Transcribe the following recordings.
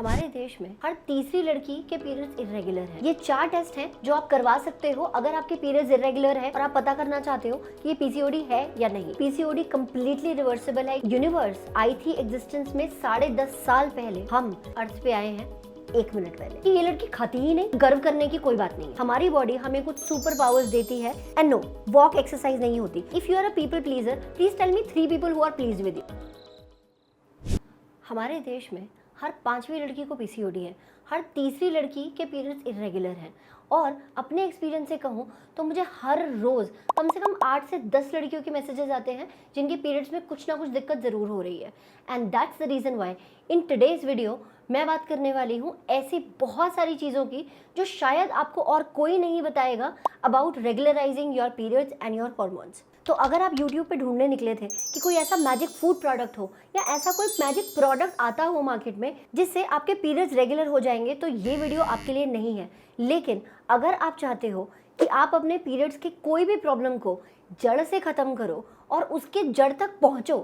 हमारे देश में हर तीसरी लड़की के पीरियड्स इरेगुलर है। ये 4 टेस्ट हैं जो आप करवा सकते हो अगर आपके पीरियड्स इरेगुलर है और आप पता करना चाहते हो कि ये पीसीओडी है या नहीं। पीसीओडी कम्प्लीटली रिवर्सिबल है। यूनिवर्स आई थी एग्जिस्टेंस में 10.5 साल पहले, हम अर्थ पे आए हैं 1 मिनट पहले। कि ये लड़की खाती ही नहीं, गर्व करने की कोई बात नहीं। हमारी बॉडी हमें कुछ सुपर पावर्स देती है। एंड नो, वॉक एक्सरसाइज नहीं होती। If you are a people pleaser, please tell me 3 people who are pleased with you. हमारे देश में हर 5वीं लड़की को पीसीओडी है, हर तीसरी लड़की के पीरियड्स इरेगुलर हैं। और अपने एक्सपीरियंस से कहूँ तो मुझे हर रोज़ कम से कम 8 से 10 लड़कियों के मैसेजेस आते हैं जिनके पीरियड्स में कुछ ना कुछ दिक्कत ज़रूर हो रही है। And that's the reason why in today's video मैं बात करने वाली हूँ ऐसी बहुत सारी चीज़ों की जो शायद आपको और कोई नहीं बताएगा about regularizing your periods and your hormones. तो अगर आप YouTube पे ढूंढने निकले थे कि कोई ऐसा मैजिक फूड प्रोडक्ट हो या ऐसा कोई मैजिक प्रोडक्ट आता हो मार्केट में जिससे आपके पीरियड्स रेगुलर हो जाएंगे, तो ये वीडियो आपके लिए नहीं है। लेकिन अगर आप चाहते हो कि आप अपने पीरियड्स की कोई भी प्रॉब्लम को जड़ से ख़त्म करो और उसके जड़ तक पहुँचो,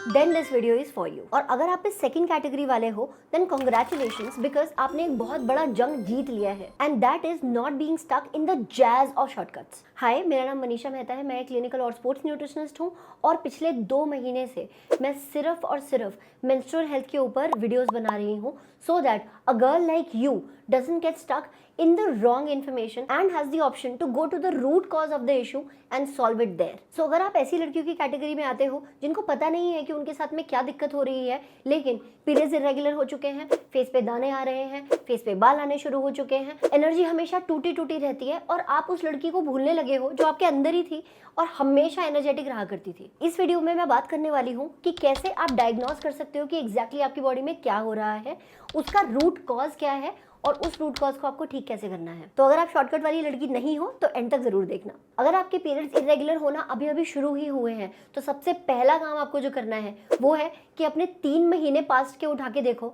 then this video is for you. और अगर आप इस सेकंड कैटेगरी वाले हो देन कॉन्ग्रेचुलेशंस, बिकॉज आपने एक बहुत बड़ा जंग जीत लिया है। And that is not being stuck in the jaws of shortcuts. Hi, मेरा नाम मनीषा मेहता है। मैं एक क्लिनिकल और स्पोर्ट्स न्यूट्रिशनिस्ट हूँ और पिछले 2 महीने से मैं सिर्फ और सिर्फ मेंस्ट्रुअल हेल्थ के ऊपर वीडियोस बना रही हूँ so that a girl like you doesn't get stuck in the wrong information and has the option to go to the root cause of the issue and solve it there. So अगर आप ऐसी लड़कियों की category में आते हो जिनको पता नहीं है कि उनके साथ में क्या दिक्कत हो रही है, लेकिन पीरियड्स इरेगुलर हो चुके हैं, फेस पे दाने आ रहे हैं, फेस पे बाल आने शुरू हो चुके हैं, एनर्जी हमेशा टूटी टूटी रहती है और आप उस लड़की को भूलने लगे हो जो आपके अंदर ही थी और हमेशा एनर्जेटिक रहा करती थी। इस वीडियो में मैं बात करने वाली हूँ कि कैसे आप डायग्नोस कर सकते हो कि एग्जैक्टली आपकी बॉडी में क्या हो रहा है, उसका रूट कॉज क्या है और उस रूट कॉज को आपको ठीक कैसे करना है। तो अगर आप शॉर्टकट वाली लड़की नहीं हो तो एंड तक जरूर देखना। अगर आपके पीरियड्स इरेगुलर होना अभी अभी शुरू ही हुए हैं तो सबसे पहला काम आपको जो करना है वो है कि अपने 3 महीने पास्ट के उठा के देखो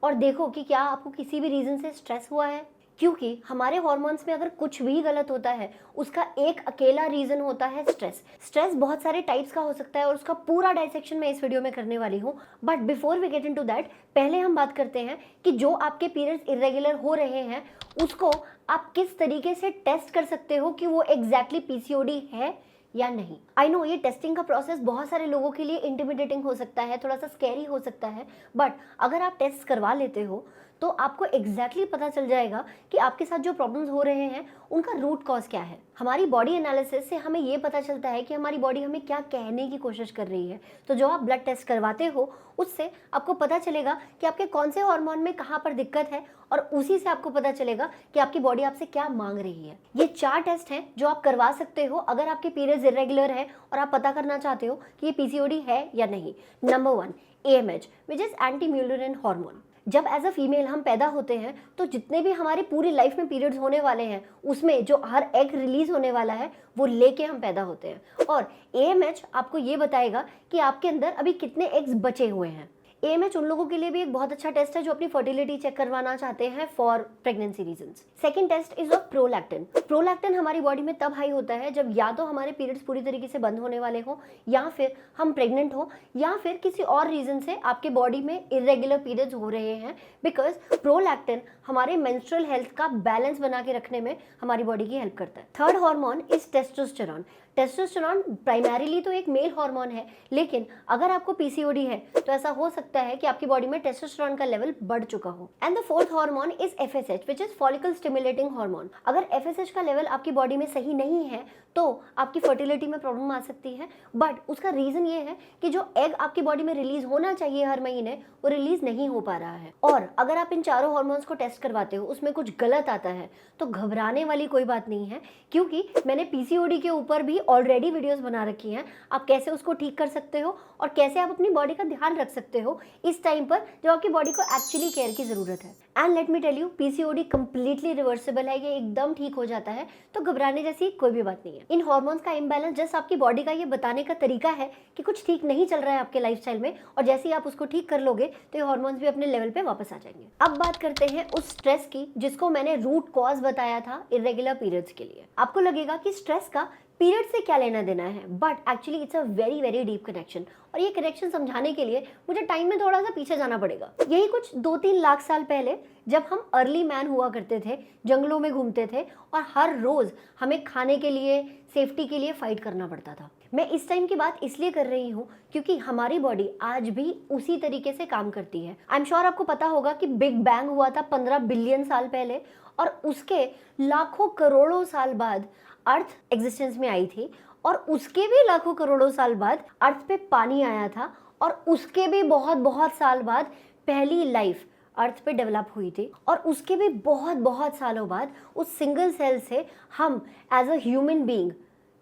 और देखो कि क्या आपको किसी भी रीजन से स्ट्रेस हुआ है। क्योंकि हमारे हॉर्मोन्स में अगर कुछ भी गलत होता है उसका एक अकेला रीजन होता है स्ट्रेस। स्ट्रेस बहुत सारे टाइप्स का हो सकता है और उसका पूरा डाइसेक्शन मैं इस वीडियो में करने वाली हूँ। But before we get into that, पहले हम बात करते हैं कि जो आपके पीरियड्स इरेगुलर हो रहे हैं उसको आप किस तरीके से टेस्ट कर सकते हो कि वो एग्जैक्टली पीसीओडी है या नहीं। आई नो ये टेस्टिंग का प्रोसेस बहुत सारे लोगों के लिए इंटिमिडेटिंग हो सकता है, थोड़ा सा स्कैरी हो सकता है, बट अगर आप टेस्ट करवा लेते हो तो आपको एग्जैक्टली पता चल जाएगा कि आपके साथ जो प्रॉब्लम्स हो रहे हैं उनका रूट कॉज क्या है। हमारी बॉडी एनालिसिस से हमें ये पता चलता है कि हमारी बॉडी हमें क्या कहने की कोशिश कर रही है। तो जो आप ब्लड टेस्ट करवाते हो उससे आपको पता चलेगा कि आपके कौन से हार्मोन में कहाँ पर दिक्कत है और उसी से आपको पता चलेगा कि आपकी बॉडी आपसे क्या मांग रही है। ये 4 टेस्ट हैं जो आप करवा सकते हो अगर आपके पीरियड्स इरेगुलर है और आप पता करना चाहते हो कि ये पीसीओडी है या नहीं। Number 1, AMH which is anti mullerian hormone. जब एज अ फीमेल हम पैदा होते हैं तो जितने भी हमारी पूरी लाइफ में पीरियड्स होने वाले हैं उसमें जो हर एग रिलीज होने वाला है वो लेके हम पैदा होते हैं। और AMH आपको ये बताएगा कि आपके अंदर अभी कितने एग्स बचे हुए हैं। AMH उन लोगों के लिए भी एक बहुत अच्छा टेस्ट है जो अपनी फर्टिलिटी चेक करवाना चाहते हैं for pregnancy reasons. Second test is of prolactin. Prolactin हमारी बॉडी में तब हाई होता है जब या तो हमारे पीरियड्स पूरी तरीके से बंद होने वाले हो या फिर हम प्रेग्नेंट हो या फिर किसी और रीजन से आपके बॉडी में इरेगुलर पीरियड्स हो रहे हैं, बिकॉज प्रोलैक्टिन हमारे मेंस्ट्रुअल हेल्थ का बैलेंस बना के रखने में हमारी बॉडी की हेल्प करता है। Third hormone is testosterone. Testosterone primarily तो एक मेल हार्मोन है, लेकिन अगर आपको पीसीओडी है तो ऐसा हो सकता है कि आपकी बॉडी में टेस्टोस्टेरॉन का लेवल बढ़ चुका हो। And the fourth hormone is FSH which is follicle stimulating hormone. अगर FSH का लेवल आपकी बॉडी में सही नहीं है तो आपकी फर्टिलिटी में प्रॉब्लम आ सकती है। बट उसका रीजन ये है कि जो एग आपकी बॉडी में रिलीज होना चाहिए हर महीने वो रिलीज नहीं हो पा रहा है। और अगर आप इन चारों हार्मोन्स को टेस्ट करवाते हो उसमें कुछ गलत आता है तो घबराने वाली कोई बात नहीं है, क्योंकि मैंने पीसीओडी के ऊपर भी ऑलरेडी वीडियोस बना रखी हैं। आप कैसे उसको ठीक कर सकते हो और कैसे आप अपनी बॉडी का ध्यान रख सकते हो इस टाइम पर जब आपकी बॉडी को एक्चुअली केयर की जरूरत है। And let me tell you, PCOD completely reversible है, ये एकदम ठीक हो जाता है, तो घबराने जैसी कोई भी बात नहीं है। इन हार्मोन्स का इम्बैलेंस जस्ट आपकी बॉडी का ये बताने का तरीका है कि कुछ ठीक नहीं चल रहा है आपके लाइफस्टाइल में, और जैसे ही आप उसको ठीक कर लोगे तो ये हार्मोन्स भी अपने लेवल पे वापस आ जाएंगे। अब बात करते हैं उस स्ट्रेस की जिसको मैंने रूट कॉज बताया था इरेगुलर पीरियड्स के लिए। आपको लगेगा कि स्ट्रेस का पीरियड से क्या लेना देना है, but actually it's a very very deep connection. और ये कनेक्शन समझाने के लिए मुझे टाइम में थोड़ा सा पीछे जाना पड़ेगा। यही कुछ 2-3 लाख साल पहले जब हम अर्ली मैन हुआ करते थे, जंगलों में घूमते थे और हर रोज हमें खाने के लिए, सेफ्टी के लिए फाइट करना पड़ता था। मैं इस टाइम की बात इसलिए कर रही हूँ क्योंकि हमारी बॉडी आज भी उसी तरीके से काम करती है। आई एम श्योर आपको पता होगा कि बिग बैंग हुआ था 15 बिलियन साल पहले और उसके लाखों करोड़ों साल बाद अर्थ एग्जिस्टेंस में आई थी और उसके भी लाखों करोड़ों साल बाद अर्थ पे पानी आया था और उसके भी बहुत बहुत साल बाद पहली लाइफ अर्थ पे डेवलप हुई थी और उसके भी बहुत बहुत सालों बाद उस सिंगल सेल से हम as a human being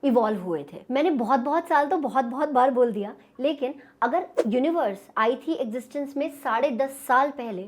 evolve हुए थे। मैंने बहुत बहुत साल तो बहुत बहुत बार बोल दिया, लेकिन अगर यूनिवर्स आई थी एग्जिस्टेंस में 10.5 साल पहले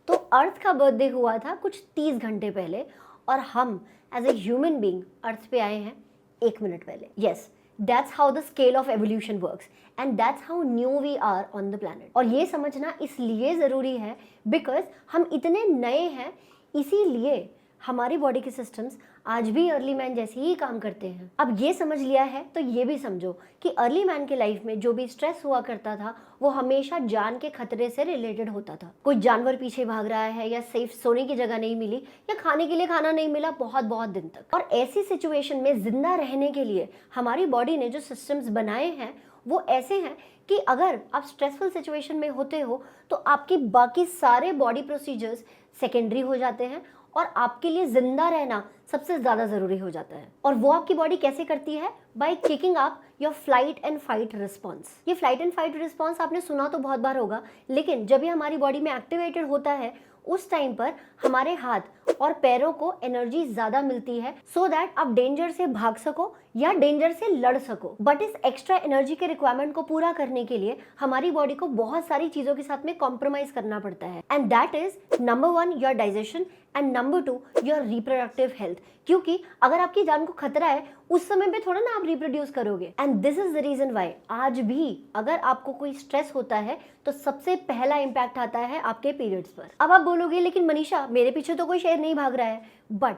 तो अर्थ का बर्थडे हुआ था कुछ 30 घंटे पहले और हम as a human being earth पे आए हैं 1 मिनट पहले। Yes, that's how the scale of evolution works and that's how new we are on the planet. और ये समझना इसलिए ज़रूरी है बिकॉज हम इतने नए हैं, इसीलिए हमारी बॉडी के सिस्टम्स आज भी अर्ली मैन जैसे ही काम करते हैं। अब ये समझ लिया है तो ये भी समझो कि अर्ली मैन के लाइफ में जो भी स्ट्रेस हुआ करता था वो हमेशा जान के खतरे से रिलेटेड होता था। कोई जानवर पीछे भाग रहा है या सेफ सोने की जगह नहीं मिली या खाने के लिए खाना नहीं मिला बहुत बहुत दिन तक। और ऐसी सिचुएशन में जिंदा रहने के लिए हमारी बॉडी ने जो सिस्टम्स बनाए हैं वो ऐसे हैं कि अगर आप स्ट्रेसफुल सिचुएशन में होते हो तो आपकी बाकी सारे बॉडी प्रोसीजर्स सेकेंडरी हो जाते हैं और आपके लिए जिंदा रहना सबसे ज़्यादा ज़रूरी हो जाता है। और वो आपकी बॉडी कैसे करती है? By kicking up your flight and fight response. ये फ्लाइट एंड फाइट रिस्पॉन्स आपने सुना तो बहुत बार होगा, लेकिन जब ये हमारी बॉडी में एक्टिवेटेड होता है उस टाइम पर हमारे हाथ और पैरों को एनर्जी ज़्यादा मिलती है सो दैट आप डेंजर से भाग सको या डेंजर से लड़ सको। बट इस एक्स्ट्रा एनर्जी के रिक्वायरमेंट को पूरा करने के लिए हमारी बॉडी को बहुत सारी चीज़ों के साथ में कॉम्प्रोमाइज करना पड़ता है and that is number 1 your digestion and number 2 your reproductive health. क्योंकि अगर आपकी जान को खतरा है उस समय पे थोड़ा ना आप रिप्रोड्यूस करोगे and this is the reason why आज भी अगर आपको कोई स्ट्रेस होता है तो सबसे पहला इंपैक्ट आता है आपके पीरियड्स पर। अब आप बोलोगे लेकिन मनीषा मेरे पीछे तो कोई शेर नहीं भाग रहा है, बट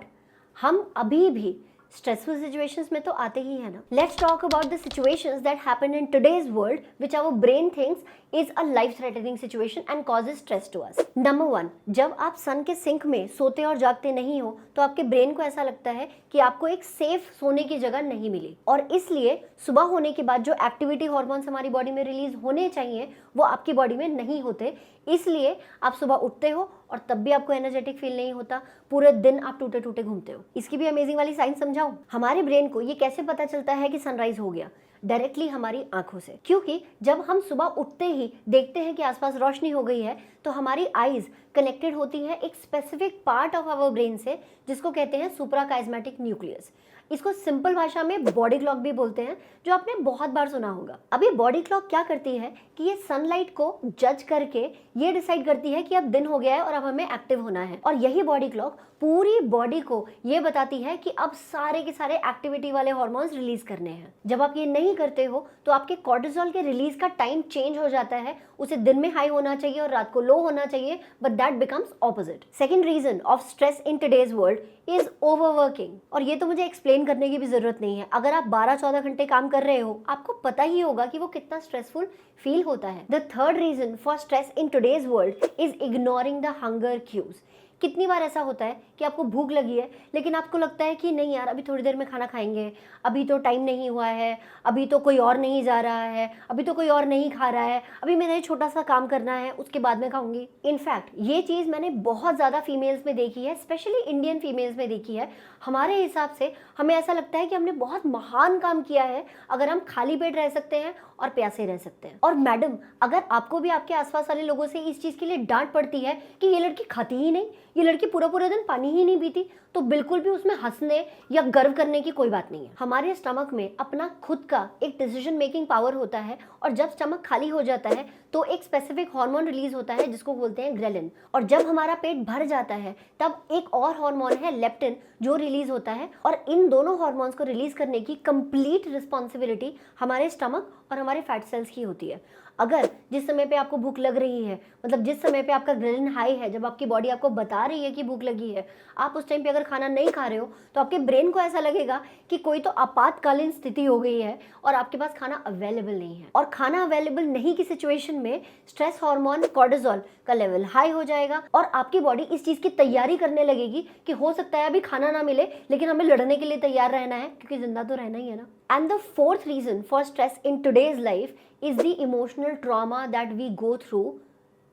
हम अभी भी स्ट्रेसफुल सिचुएशंस में तो आते ही है ना। Let's talk about the situations that happen in today's world which our brain thinks is a life threatening situation and causes stress to us. Number 1, जब आप सन के सिंक में सोते और जागते नहीं हो तो आपके ब्रेन को ऐसा लगता है कि आपको एक सेफ सोने की जगह नहीं मिली और इसलिए सुबह होने के बाद जो एक्टिविटी हार्मोन्स हमारी बॉडी में रिलीज होने चाहिए वो आपकी बॉडी में नहीं होते, इसलिए आप सुबह उठते हो और तब भी आपको एनर्जेटिक फील नहीं होता, पूरे दिन आप टूटे टूटे घूमते हो। इसकी भी अमेजिंग वाली साइंस समझाऊं? हमारे ब्रेन को ये कैसे पता चलता है कि सनराइज हो गया? डायरेक्टली हमारी आंखों से, क्योंकि जब हम सुबह उठते ही देखते हैं कि आसपास रोशनी हो गई है तो हमारी आईज कनेक्टेड होती है एक specific part of our brain से जिसको कहते हैं सुप्राकाइस्मेटिक न्यूक्लियस। इसको सिंपल भाषा में बॉडी क्लॉक भी बोलते हैं, जो आपने बहुत बार सुना होगा। अब ये बॉडी क्लॉक क्या करती है कि ये सनलाइट को जज करके ये डिसाइड करती है कि अब दिन हो गया है और अब हमें एक्टिव होना है और यही बॉडी क्लॉक पूरी बॉडी को ये बताती है कि अब सारे के सारे एक्टिविटी वाले हार्मोन्स रिलीज करने हैं। जब आप ये नहीं करते हो तो आपके कॉर्टिसोल के रिलीज का टाइम चेंज हो जाता है, उसे दिन में हाई होना चाहिए और रात को लो होना चाहिए, but that becomes opposite. Second reason of stress in today's world is overworking. और ये तो मुझे एक्सप्लेन करने की भी जरूरत नहीं है, अगर आप 12-14 घंटे काम कर रहे हो आपको पता ही होगा कि वो कितना स्ट्रेसफुल फील होता है। The third reason for stress in today's world is ignoring the hunger cues. कितनी बार ऐसा होता है कि आपको भूख लगी है लेकिन आपको लगता है कि नहीं यार अभी थोड़ी देर में खाना खाएंगे, अभी तो टाइम नहीं हुआ है, अभी तो कोई और नहीं जा रहा है, अभी तो कोई और नहीं खा रहा है, अभी मैंने छोटा सा काम करना है उसके बाद में खाऊंगी। इनफैक्ट ये चीज़ मैंने बहुत ज़्यादा फीमेल्स में देखी है, स्पेशली इंडियन फीमेल्स में देखी है। हमारे हिसाब से हमें ऐसा लगता है कि हमने बहुत महान काम किया है अगर हम खाली पेट रह सकते हैं और प्यासे रह सकते हैं। और मैडम अगर आपको भी आपके आसपास वाले लोगों से इस चीज़ के लिए डांट पड़ती है कि ये लड़की खाती ही नहीं, ये लड़की पूरा पूरा दिन पानी ही नहीं पीती, तो बिल्कुल भी उसमें हंसने या गर्व करने की कोई बात नहीं है। हमारे स्टमक में अपना खुद का एक डिसीजन मेकिंग पावर होता है और जब स्टमक खाली हो जाता है तो तो एक स्पेसिफिक हार्मोन रिलीज होता है जिसको बोलते हैं ग्रेलिन, और जब हमारा पेट भर जाता है तब एक और हार्मोन है लेप्टिन जो रिलीज होता है, और इन दोनों हार्मोन्स को रिलीज करने की कंप्लीट रिस्पॉन्सिबिलिटी हमारे स्टमक और हमारे फैट सेल्स की होती है। अगर जिस समय पे आपको भूख लग रही है, मतलब जिस समय पे आपका ग्रेलिन हाई है, जब आपकी बॉडी आपको बता रही है कि भूख लगी है, आप उस टाइम पे अगर खाना नहीं खा रहे हो तो आपके ब्रेन को ऐसा लगेगा कि कोई तो आपातकालीन स्थिति हो गई है और आपके पास खाना अवेलेबल नहीं है। और खाना अवेलेबल नहीं की सिचुएशन में स्ट्रेस हार्मोन कॉर्टिसोल का लेवल हाई हो जाएगा और आपकी बॉडी इस चीज की तैयारी करने लगेगी कि हो सकता है अभी खाना ना मिले लेकिन हमें लड़ने के लिए तैयार रहना है, क्योंकि जिंदा तो रहना ही है ना। And the fourth reason for stress in today's life is the emotional trauma that we go through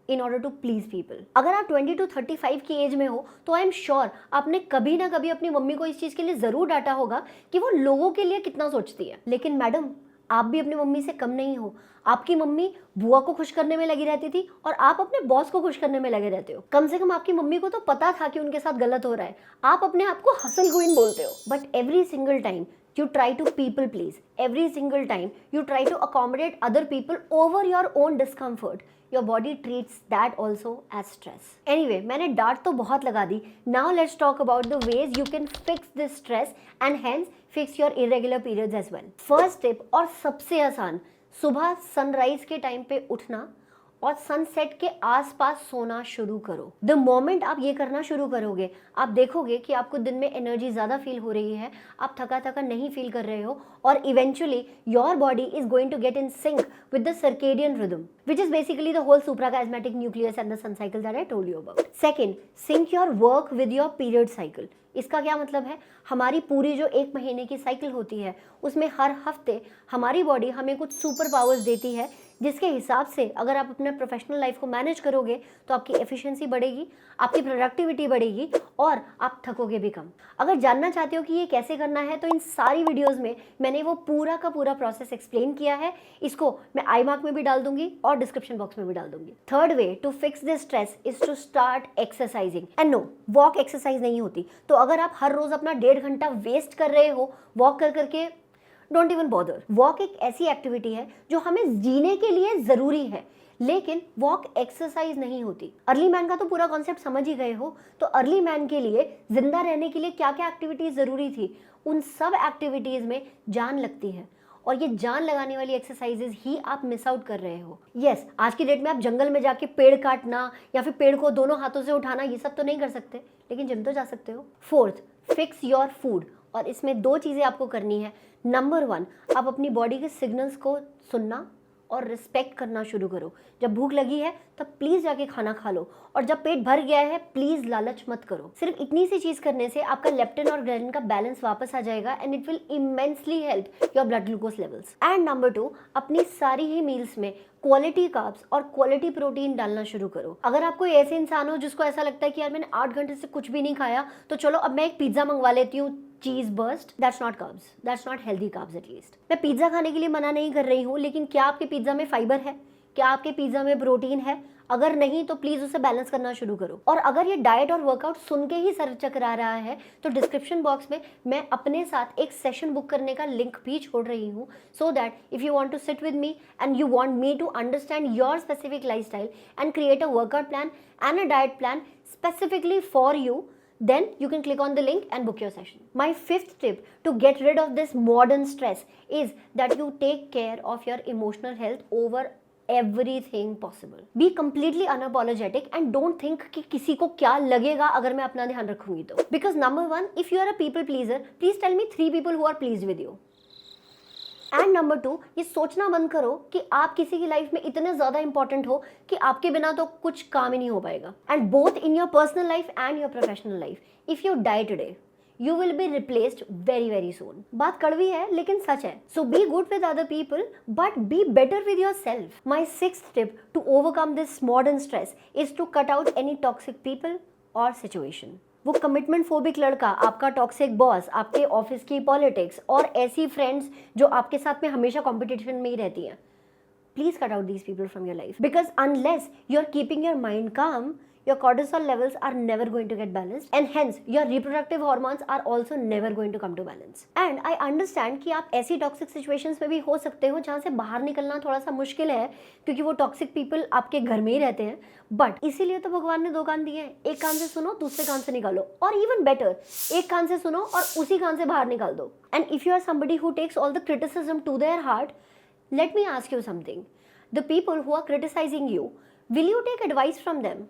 in order to please people. अगर आप 20 to 35 की एज में हो तो आई एम श्योर आपने कभी ना कभी अपनी मम्मी को इस चीज़ के लिए ज़रूर डांटा होगा कि वो लोगों के लिए कितना सोचती है। लेकिन मैडम, आप भी अपनी मम्मी से कम नहीं हो। आपकी मम्मी बुआ को खुश करने में लगी रहती थी और आप अपने बॉस को खुश करने में लगे रहते हो। कम से कम आपकी मम्मी को तो पता था कि उनके साथ गलत हो रहा है। आप अपने आप को हसल क्वीन बोलते हो, but every single time you try to people please, every single time you try to accommodate other people over your own discomfort, your body treats that also as stress. Anyway, मैंने डांट तो बहुत लगा दी. Now let's talk about the ways you can fix this stress and hence fix your irregular periods as well. First tip और सबसे आसान, सुबह sunrise के टाइम पे उठना और सनसेट के आसपास सोना शुरू करो। द मोमेंट आप ये करना शुरू करोगे, आप देखोगे कि आपको दिन में एनर्जी ज़्यादा फील हो रही है, आप थका थका नहीं फील कर रहे हो, और eventually your body is going to get in sync with the circadian rhythm, which is basically the whole suprachiasmatic nucleus and the sun cycle that I told you about. Second, sync your work with your period cycle. इसका क्या मतलब है? हमारी पूरी जो एक महीने की साइकिल होती है उसमें हर हफ्ते हमारी बॉडी हमें कुछ सुपर पावर्स देती है, जिसके हिसाब से अगर आप अपने प्रोफेशनल लाइफ को मैनेज करोगे तो आपकी एफिशिएंसी बढ़ेगी, आपकी प्रोडक्टिविटी बढ़ेगी और आप थकोगे भी कम। अगर जानना चाहते हो कि ये कैसे करना है तो इन सारी वीडियोस में मैंने वो पूरा का पूरा प्रोसेस एक्सप्लेन किया है। इसको मैं आई मार्क में भी डाल दूंगी और डिस्क्रिप्शन बॉक्स में भी डाल दूंगी। Third way to fix this stress is to start exercising. And no, walk exercise नहीं होती, तो अगर आप हर रोज अपना 1.5 घंटा वेस्ट कर रहे हो वॉक कर करके, डोंट इवन बॉदर। वॉक एक ऐसी एक्टिविटी है जो हमें जीने के लिए जरूरी है, लेकिन वॉक एक्सरसाइज नहीं होती। अर्ली मैन का तो पूरा कॉन्सेप्ट समझ ही गए हो, तो अर्ली मैन के लिए जिंदा रहने के लिए क्या क्या एक्टिविटीज जरूरी थी, उन सब एक्टिविटीज में जान लगती है, और ये जान लगाने वाली एक्सरसाइजेज ही आप मिस आउट कर रहे हो। यस, आज की डेट में आप जंगल में जाके पेड़ काटना या फिर पेड़ को दोनों हाथों से उठाना ये सब तो नहीं कर सकते, लेकिन जिम तो जा सकते हो। फोर्थ, फिक्स योर फूड, और इसमें 2 चीज़ें आपको करनी है। नंबर 1, आप अपनी बॉडी के सिग्नल्स को सुनना और रिस्पेक्ट करना शुरू करो। जब भूख लगी है तब प्लीज़ जाके खाना खा लो, और जब पेट भर गया है प्लीज़ लालच मत करो। सिर्फ इतनी सी चीज़ करने से आपका लेप्टिन और ग्रेलिन का बैलेंस वापस आ जाएगा and it will immensely help your blood glucose levels. And number 2, अपनी सारी ही मील्स में क्वालिटी कार्ब्स और क्वालिटी प्रोटीन डालना शुरू करो। अगर आप कोई ऐसे इंसान हो जिसको ऐसा लगता है कि यार मैंने 8 घंटे से कुछ भी नहीं खाया, तो चलो अब मैं एक पिज्ज़ा मंगवा लेती हूँ, cheese burst, that's not carbs, that's not healthy carbs. At least मैं पिज्जा खाने के लिए मना नहीं कर रही हूँ, लेकिन क्या आपके पिज्जा में फाइबर है? क्या आपके पिज्जा में प्रोटीन है? अगर नहीं तो प्लीज उसे बैलेंस करना शुरू करो। और अगर ये डाइट और वर्कआउट सुन के ही सर चकरा रहा है तो डिस्क्रिप्शन बॉक्स में मैं अपने साथ एक सेशन बुक करने का लिंक भी छोड़ रही हूँ, so that if you want to sit with me and you want me to understand your specific lifestyle and create a workout plan and a diet plan specifically for you, then you can click on the link and book your session. My 5th tip to get rid of this modern stress is that you take care of your emotional health over everything possible. Be completely unapologetic and don't think कि किसी को क्या लगेगा अगर मैं अपना ध्यान रखूंगी तो. Because number 1, if you are a people pleaser, please tell me 3 people who are pleased with you. And number 2, ये सोचना बंद करो कि आप किसी की लाइफ में इतने ज़्यादा इंपॉर्टेंट हो कि आपके बिना तो कुछ काम ही नहीं हो पाएगा। And both in your personal life and your professional life, if you die today you will be replaced very very soon. बात कड़वी है लेकिन सच है. So be good with other people but be better with yourself. My 6th tip to overcome this modern stress is to cut out any toxic people or situation. वो commitment phobic लड़का, आपका toxic boss, आपके office की politics और ऐसी friends जो आपके साथ में हमेशा कॉम्पिटिशन में ही रहती हैं, please cut out these people from your life, because unless you are keeping your mind calm, your cortisol levels are never going to get balanced, and hence your reproductive hormones are also never going to come to balance. And I understand कि आप ऐसी toxic situations में भी हो सकते हो जहाँ से बाहर निकलना थोड़ा सा मुश्किल है, क्योंकि वो टॉक्सिक पीपल आपके घर में ही रहते हैं, बट इसीलिए तो भगवान ने 2 कान दिए हैं, एक कान से सुनो, दूसरे कान से निकालो, और इवन बेटर, एक कान से सुनो और उसी कान से बाहर निकाल दो. And if you are somebody who takes all the criticism to their heart, let me ask you something. The people who are criticizing you, will you take advice from them?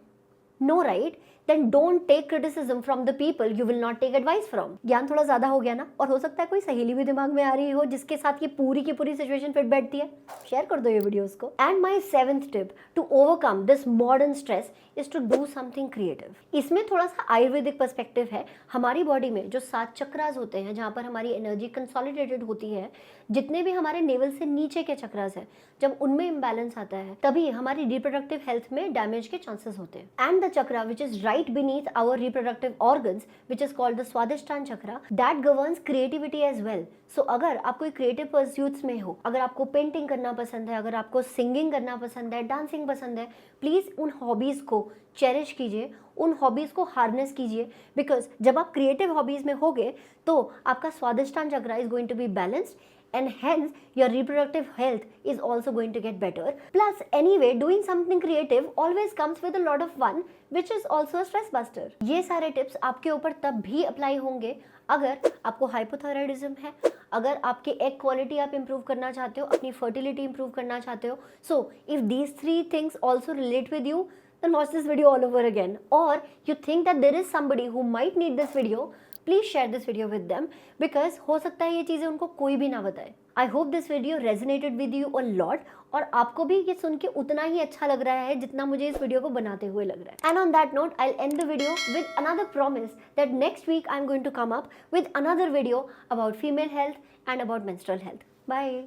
No, right? Then don't take criticism from the people you will not take advice from. ज्ञान थोड़ा ज्यादा हो गया ना, और हो सकता है कोई सहेली भी दिमाग में आ रही हो जिसके साथ ये पूरी की पूरी सिचुएशन फिट बैठती है, शेयर कर दो ये वीडियो उसको. And my 7th tip to overcome this modern stress is to do something creative. इसमें थोड़ा सा आयुर्वेदिक पर्सपेक्टिव है. हमारी बॉडी में जो 7 चक्रास होते हैं जहाँ पर हमारी एनर्जी कंसोलिडेटेड होती है, जितने भी हमारे नेवल से नीचे के चक्रास है, जब उनमें इम्बैलेंस आता है तभी हमारी रिप्रोडक्टिव हेल्थ में डैमेज के चांसेस होते हैं. And the chakra which is right beneath our reproductive organs, which is called the Swadhisthana chakra, that governs creativity as well. So अगर आप कोई creative pursuits में हो, अगर आपको पेंटिंग करना पसंद है, अगर आपको सिंगिंग करना पसंद है, डांसिंग पसंद है, प्लीज़ उन हॉबीज़ को चेरिश कीजिए, उन हॉबीज़ को हार्नेस कीजिए, बिकॉज जब आप क्रिएटिव हॉबीज़ में होगे तो आपका Svadhishthana chakra is going to be balanced, and hence your reproductive health is also going to get better. Plus anyway, doing something creative always comes with a lot of fun, which is also a stress buster. ये सारे tips आपके ऊपर तब भी apply होंगे अगर आपको hypothyroidism है, अगर आपके एग क्वालिटी आप इंप्रूव करना चाहते हो, अपनी फर्टिलिटी इंप्रूव करना चाहते हो. So if these 3 things also relate with you, then watch this video all over again. Or you think that there is somebody who might need this video, please share this video with them, because हो सकता है ये चीज़ें उनको कोई भी ना बताए. I hope this video resonated with you a lot, और आपको भी ये सुन के उतना ही अच्छा लग रहा है जितना मुझे इस वीडियो को बनाते हुए लग रहा है. And on that note I will end the video with another promise that next week I am going to come up with another video about female health and about menstrual health. Bye.